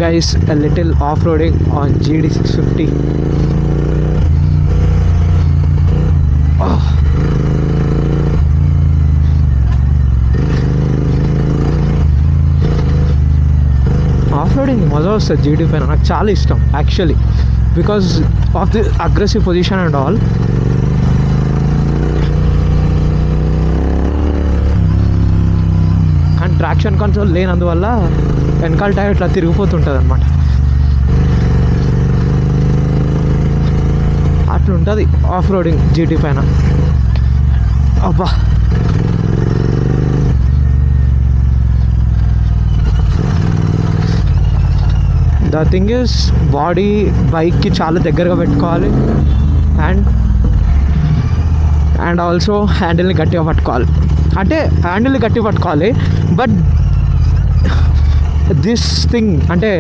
guys a little off-roading on GD650. ఆఫ్రోడింగ్ మజా వస్తుంది జీడీ పైన. నాకు చాలా ఇష్టం actually because of the aggressive position and all. And traction control లేనందువల్ల వెనకాల టైర్ ఇట్లా తిరిగిపోతుంటుంది అనమాట. అట్లుంటుంది ఆఫ్ రోడింగ్ జీటీ పైన. అబ్బా ద థింగ్ ఇస్ బాడీ బైక్కి చాలా దగ్గరగా పెట్టుకోవాలి అండ్ ఆల్సో హ్యాండిల్ని గట్టిగా పట్టుకోవాలి. అంటే హ్యాండిల్ని గట్టిగా పట్టుకోవాలి బట్ దిస్ థింగ్ అంటే